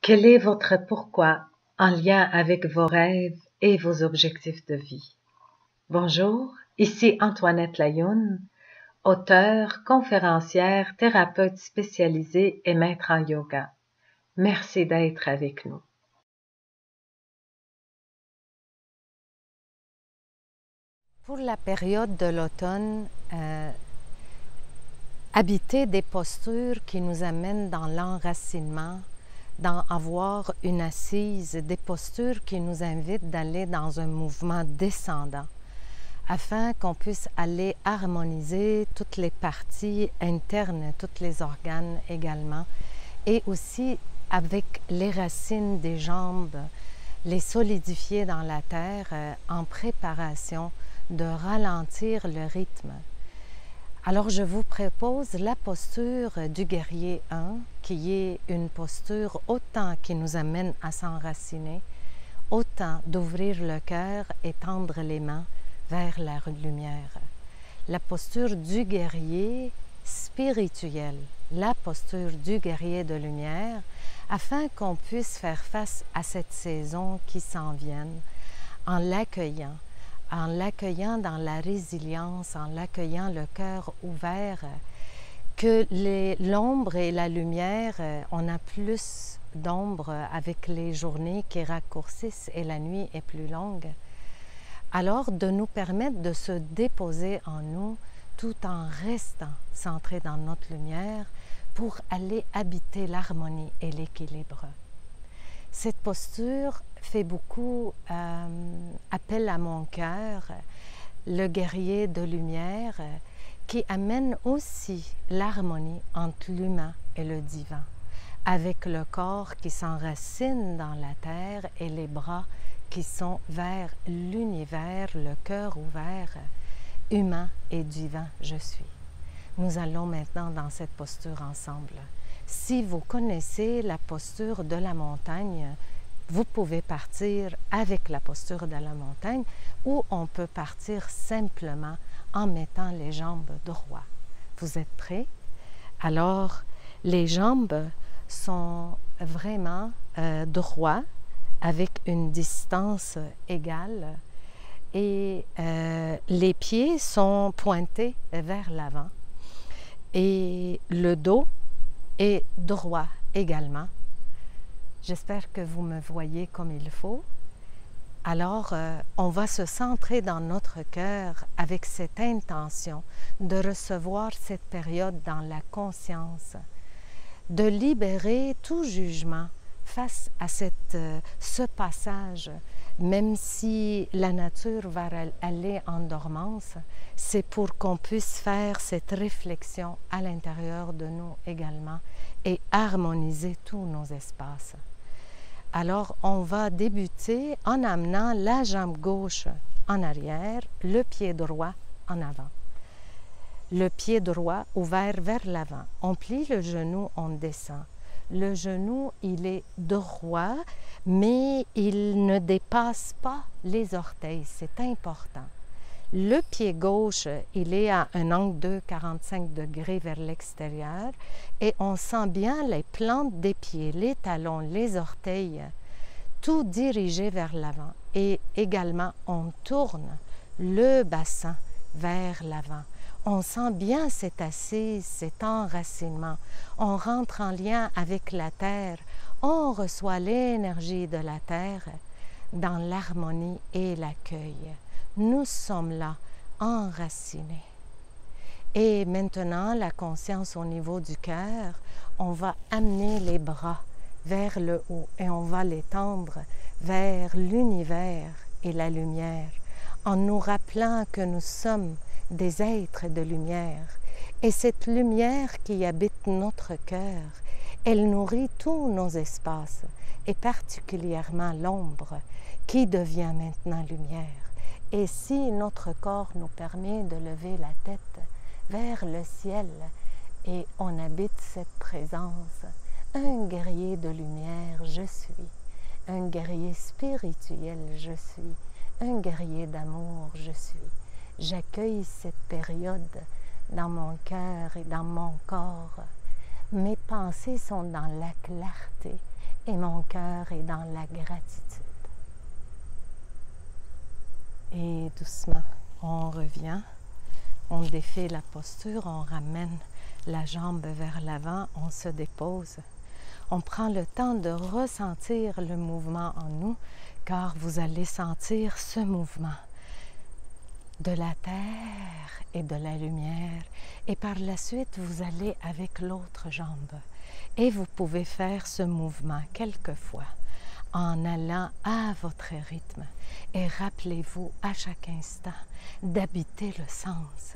Quel est votre pourquoi en lien avec vos rêves et vos objectifs de vie? Bonjour, ici Antoinette Layoun, auteure, conférencière, thérapeute spécialisée et maître en yoga. Merci d'être avec nous. Pour la période de l'automne, habiter des postures qui nous amènent dans l'enracinement, dans avoir une assise, des postures qui nous invitent d'aller dans un mouvement descendant, afin qu'on puisse aller harmoniser toutes les parties internes, tous les organes également, et aussi avec les racines des jambes, les solidifier dans la terre en préparation de ralentir le rythme. Alors je vous propose la posture du guerrier 1, qui est une posture autant qui nous amène à s'enraciner, autant d'ouvrir le cœur et tendre les mains vers la lumière. La posture du guerrier spirituel, la posture du guerrier de lumière, afin qu'on puisse faire face à cette saison qui s'en vient en l'accueillant dans la résilience, en l'accueillant le cœur ouvert, que l'ombre et la lumière, on a plus d'ombre avec les journées qui raccourcissent et la nuit est plus longue. Alors de nous permettre de se déposer en nous tout en restant centré dans notre lumière pour aller habiter l'harmonie et l'équilibre. Cette posture fait beaucoup appel à mon cœur, le guerrier de lumière, qui amène aussi l'harmonie entre l'humain et le divin, avec le corps qui s'enracine dans la terre et les bras qui sont vers l'univers, le cœur ouvert, humain et divin, je suis. Nous allons maintenant dans cette posture ensemble. Si vous connaissez la posture de la montagne, vous pouvez partir avec la posture de la montagne ou on peut partir simplement en mettant les jambes droites. Vous êtes prêts? Alors, les jambes sont vraiment droites avec une distance égale et les pieds sont pointés vers l'avant et le dos est droit également. J'espère que vous me voyez comme il faut. Alors, on va se centrer dans notre cœur avec cette intention de recevoir cette période dans la conscience, de libérer tout jugement face à ce passage. Même si la nature va aller en dormance, c'est pour qu'on puisse faire cette réflexion à l'intérieur de nous également et harmoniser tous nos espaces. Alors, on va débuter en amenant la jambe gauche en arrière, le pied droit en avant. Le pied droit ouvert vers l'avant. On plie le genou, on descend. Le genou, il est droit, mais il ne dépasse pas les orteils. C'est important. Le pied gauche, il est à un angle de 45 degrés vers l'extérieur et on sent bien les plantes des pieds, les talons, les orteils, tout dirigé vers l'avant. Et également, on tourne le bassin vers l'avant. On sent bien cette assise, cet enracinement. On rentre en lien avec la terre. On reçoit l'énergie de la terre dans l'harmonie et l'accueil. Nous sommes là, enracinés. Et maintenant, la conscience au niveau du cœur, on va amener les bras vers le haut et on va les tendre vers l'univers et la lumière, en nous rappelant que nous sommes des êtres de lumière. Et cette lumière qui habite notre cœur, elle nourrit tous nos espaces, et particulièrement l'ombre, qui devient maintenant lumière. Et si notre corps nous permet de lever la tête vers le ciel, et on habite cette présence, un guerrier de lumière, je suis. Un guerrier spirituel, je suis. Un guerrier d'amour, je suis. J'accueille cette période dans mon cœur et dans mon corps Mes pensées sont dans la clarté et mon cœur est dans la gratitude. Et doucement, on revient, on défait la posture, on ramène la jambe vers l'avant, on se dépose. On prend le temps de ressentir le mouvement en nous, car vous allez sentir ce mouvement de la terre et de la lumière. Et par la suite, vous allez avec l'autre jambe. Et vous pouvez faire ce mouvement quelquefois en allant à votre rythme. Et rappelez-vous à chaque instant d'habiter le sens,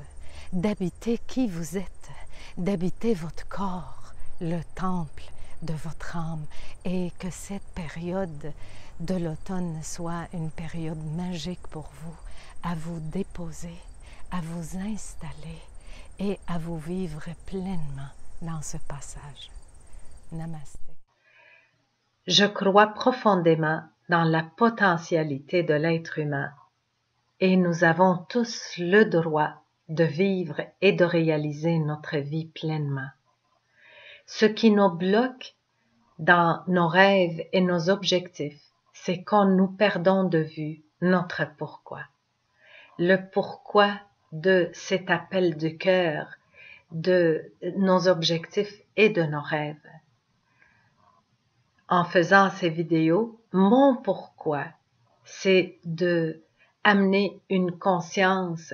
d'habiter qui vous êtes, d'habiter votre corps, le temple de votre âme, et que cette période de l'automne soit une période magique pour vous, à vous déposer, à vous installer et à vous vivre pleinement dans ce passage. Namasté. Je crois profondément dans la potentialité de l'être humain et nous avons tous le droit de vivre et de réaliser notre vie pleinement. Ce qui nous bloque dans nos rêves et nos objectifs, c'est quand nous perdons de vue notre pourquoi. Le pourquoi de cet appel du cœur, de nos objectifs et de nos rêves. En faisant ces vidéos, mon pourquoi, c'est de amener une conscience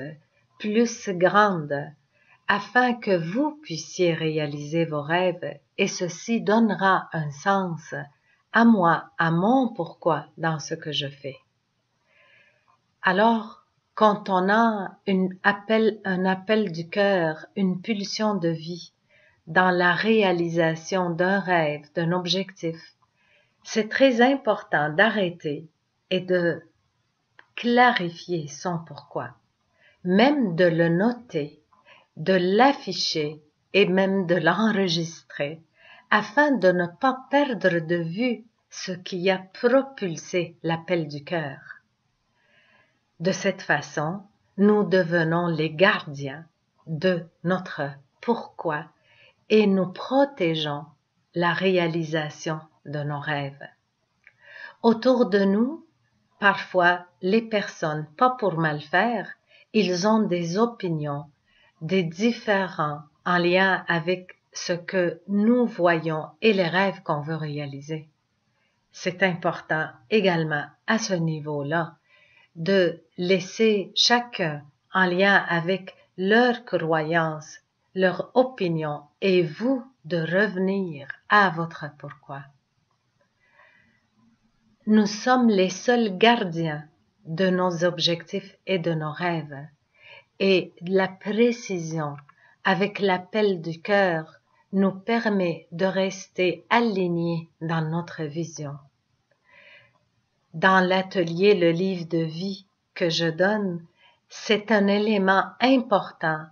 plus grande afin que vous puissiez réaliser vos rêves et ceci donnera un sens à moi, à mon pourquoi dans ce que je fais. Alors, quand on a un appel du cœur, une pulsion de vie dans la réalisation d'un rêve, d'un objectif, c'est très important d'arrêter et de clarifier son pourquoi, même de le noter, de l'afficher et même de l'enregistrer, afin de ne pas perdre de vue ce qui a propulsé l'appel du cœur. De cette façon, nous devenons les gardiens de notre pourquoi et nous protégeons la réalisation de nos rêves. Autour de nous, parfois, les personnes, pas pour mal faire, ils ont des opinions, des différends en lien avec ce que nous voyons et les rêves qu'on veut réaliser. C'est important également à ce niveau-là de laisser chacun en lien avec leurs croyances, leur opinion et vous de revenir à votre pourquoi. Nous sommes les seuls gardiens de nos objectifs et de nos rêves et la précision avec l'appel du cœur nous permet de rester alignés dans notre vision. Dans l'atelier Le livre de vie que je donne, c'est un élément important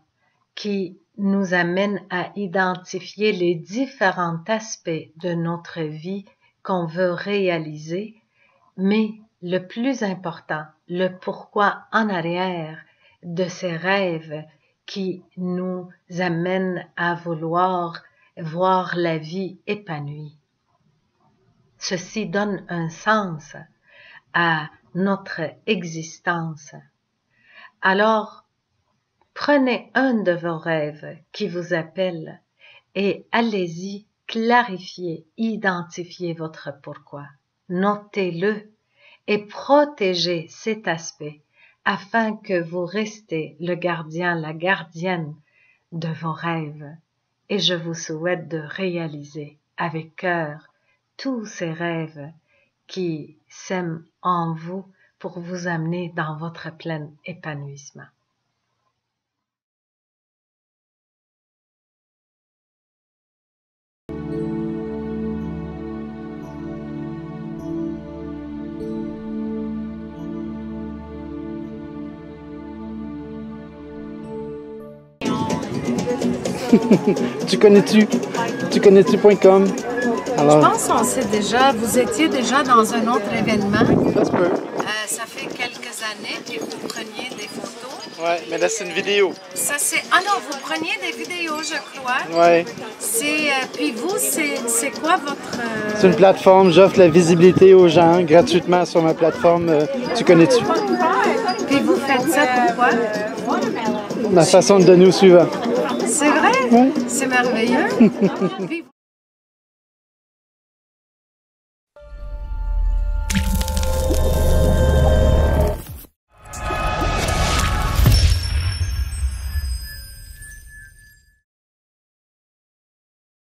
qui nous amène à identifier les différents aspects de notre vie qu'on veut réaliser, mais le plus important, le pourquoi en arrière de ces rêves qui nous amènent à vouloir voir la vie épanouie. Ceci donne un sens à notre existence. Alors, prenez un de vos rêves qui vous appelle et allez-y clarifier, identifier votre pourquoi. Notez-le et protégez cet aspect afin que vous restez le gardien, la gardienne de vos rêves. Et je vous souhaite de réaliser avec cœur tous ces rêves qui sèment en vous pour vous amener dans votre plein épanouissement. Tu connais-tu.com? Alors, Je pense qu'on sait déjà, vous étiez déjà dans un autre événement. ça se peut. Ça fait quelques années que vous preniez des photos. Ouais, mais là, c'est une vidéo. Ça, c'est... Ah non, vous preniez des vidéos, je crois. Ouais. C'est... Puis vous, c'est quoi votre... C'est une plateforme, j'offre la visibilité aux gens gratuitement sur ma plateforme. Tu connais-tu? Puis vous faites ça pourquoi? Ma façon de donner au suivant. C'est vrai? Oui. C'est merveilleux. Puis